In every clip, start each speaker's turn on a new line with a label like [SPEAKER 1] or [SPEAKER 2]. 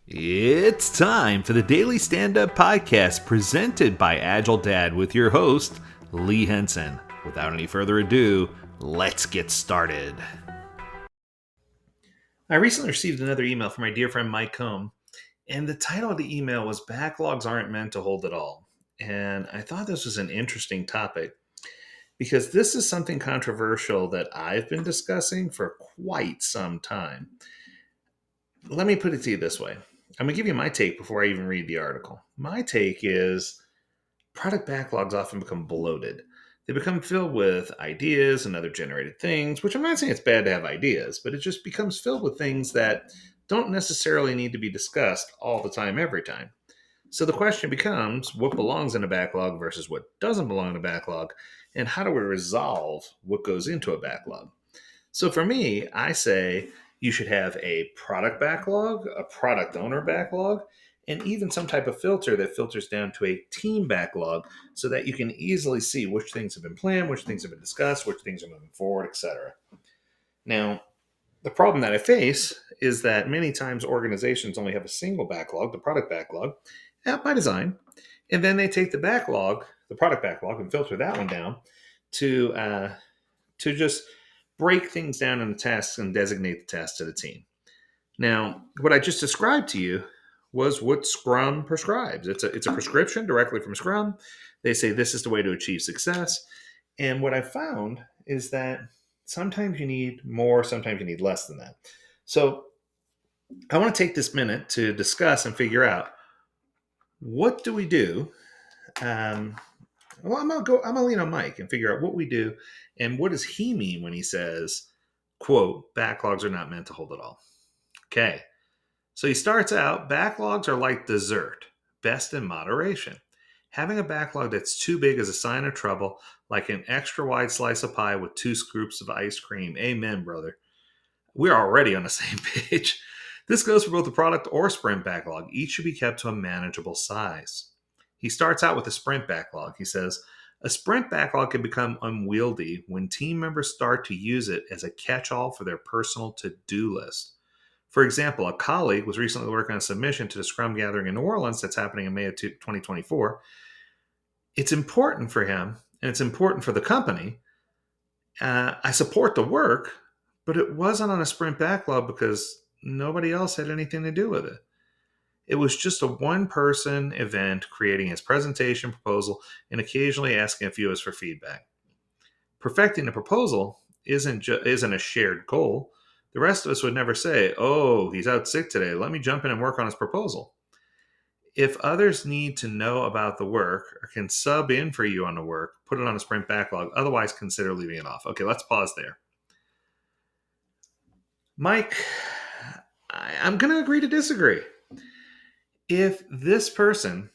[SPEAKER 1] It's time for the Daily Stand Up Podcast presented by Agile Dad with your host, Lee Henson. Without any further ado, let's get started. I recently received another email from my dear friend Mike Cohn, and the title of the email was Backlogs Aren't Meant to Hold It All. And I thought this was an interesting topic because this is something controversial that I've been discussing for quite some time. Let me put it to you this way. I'm going to give you my take before I even read the article. My take is product backlogs often become bloated. They become filled with ideas and other generated things, which I'm not saying it's bad to have ideas, but it just becomes filled with things that don't necessarily need to be discussed all the time, every time. So the question becomes what belongs in a backlog versus what doesn't belong in a backlog, and how do we resolve what goes into a backlog? So for me, I say you should have a product backlog, a product owner backlog, and even some type of filter that filters down to a team backlog so that you can easily see which things have been planned, which things have been discussed, which things are moving forward, etc. Now, the problem that I face is that many times organizations only have a single backlog, the product backlog, by design, and then they take the backlog, the product backlog, and filter that one down to just break things down into tasks and designate the tasks to the team. Now, what I just described to you was what Scrum prescribes. It's a prescription directly from Scrum. They say this is the way to achieve success. And what I found is that sometimes you need more, sometimes you need less than that. So I want to take this minute to discuss and figure out what do we do. I'm gonna lean on Mike and figure out what we do and what does he mean when he says, quote, backlogs are not meant to hold it all. Okay. So he starts out, backlogs are like dessert, best in moderation. Having a backlog that's too big is a sign of trouble, like an extra wide slice of pie with 2 scoops of ice cream. Amen, brother. We're already on the same page. This goes for both the product or sprint backlog. Each should be kept to a manageable size. He starts out with a sprint backlog. He says, a sprint backlog can become unwieldy when team members start to use it as a catch-all for their personal to-do list. For example, a colleague was recently working on a submission to the Scrum Gathering in New Orleans that's happening in May of 2024. It's important for him, and it's important for the company. I support the work, but it wasn't on a sprint backlog because nobody else had anything to do with it. It was just a one-person event creating his presentation proposal and occasionally asking a few of us for feedback. Perfecting the proposal isn't a shared goal. The rest of us would never say, oh, he's out sick today. Let me jump in and work on his proposal. If others need to know about the work or can sub in for you on the work, put it on a sprint backlog. Otherwise, consider leaving it off. Okay, let's pause there. Mike, I'm going to agree to disagree. If this person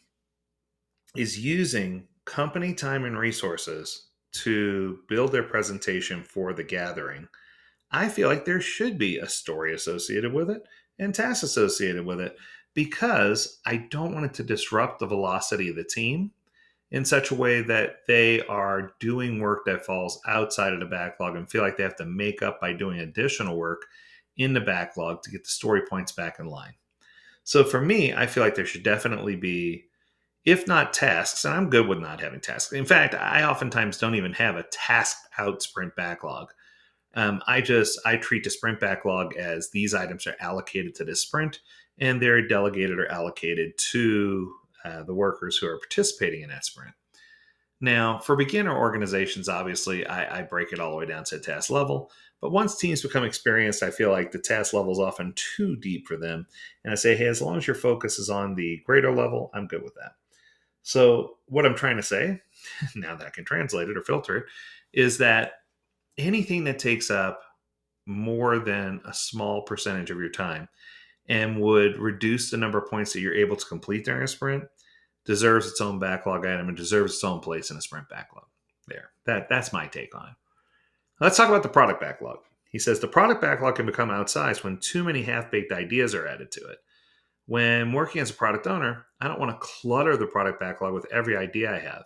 [SPEAKER 1] is using company time and resources to build their presentation for the gathering, I feel like there should be a story associated with it and tasks associated with it because I don't want it to disrupt the velocity of the team in such a way that they are doing work that falls outside of the backlog and feel like they have to make up by doing additional work in the backlog to get the story points back in line. So for me, I feel like there should definitely be, if not tasks, and I'm good with not having tasks. In fact, I oftentimes don't even have a tasked out sprint backlog. I treat the sprint backlog as these items are allocated to this sprint and they're delegated or allocated to the workers who are participating in that sprint. Now, for beginner organizations, obviously, I break it all the way down to a task level. But once teams become experienced, I feel like the task level is often too deep for them. And I say, hey, as long as your focus is on the greater level, I'm good with that. So what I'm trying to say, now that I can translate it or filter it, is that anything that takes up more than a small percentage of your time and would reduce the number of points that you're able to complete during a sprint deserves its own backlog item and deserves its own place in a sprint backlog. There, that's my take on it. Let's talk about the product backlog. He says the product backlog can become outsized when too many half-baked ideas are added to it. When working as a product owner, I don't want to clutter the product backlog with every idea I have.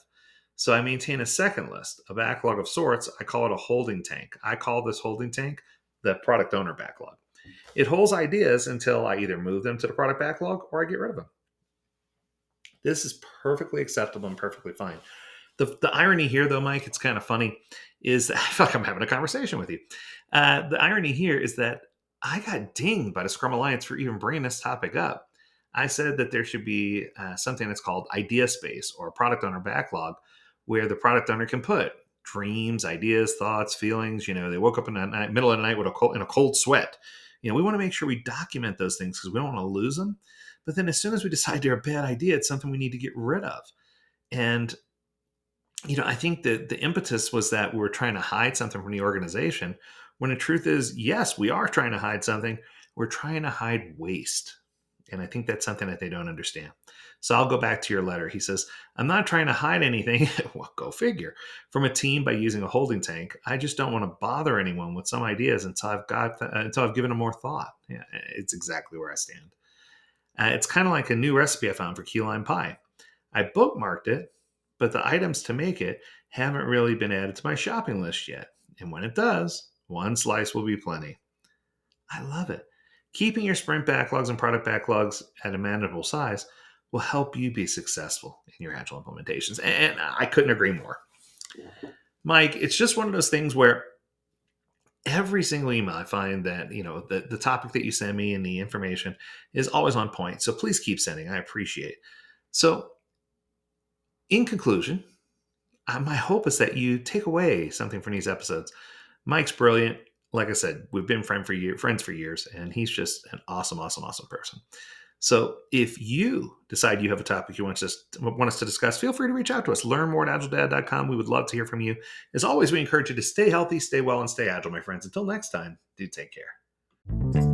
[SPEAKER 1] So I maintain a second list, a backlog of sorts. I call it a holding tank. I call this holding tank the product owner backlog. It holds ideas until I either move them to the product backlog or I get rid of them. This is perfectly acceptable and perfectly fine. The irony here, though, Mike, it's kind of funny, is that I feel like I'm having a conversation with you. The irony here is that I got dinged by the Scrum Alliance for even bringing this topic up. I said that there should be something that's called idea space or product owner backlog, where the product owner can put dreams, ideas, thoughts, feelings. They woke up in the middle of the night with in a cold sweat. We want to make sure we document those things because we don't want to lose them. But then as soon as we decide they're a bad idea, it's something we need to get rid of. And I think that the impetus was that we're trying to hide something from the organization, when the truth is, yes, we are trying to hide something. We're trying to hide waste. And I think that's something that they don't understand. So I'll go back to your letter. He says, I'm not trying to hide anything, well, go figure, from a team by using a holding tank. I just don't want to bother anyone with some ideas until I've given them more thought. Yeah, it's exactly where I stand. It's kind of like a new recipe I found for key lime pie. I bookmarked it, but the items to make it haven't really been added to my shopping list yet. And when it does, one slice will be plenty. I love it. Keeping your sprint backlogs and product backlogs at a manageable size will help you be successful in your agile implementations. And I couldn't agree more. Mike, it's just one of those things where every single email I find that, the topic that you send me and the information is always on point. So please keep sending. I appreciate it. So in conclusion, my hope is that you take away something from these episodes. Mike's brilliant. Like I said, we've been friends for years, and he's just an awesome, awesome, awesome person. So if you decide you have a topic you want us to discuss, feel free to reach out to us. Learn more at agiledad.com. We would love to hear from you. As always, we encourage you to stay healthy, stay well, and stay agile, my friends. Until next time, do take care.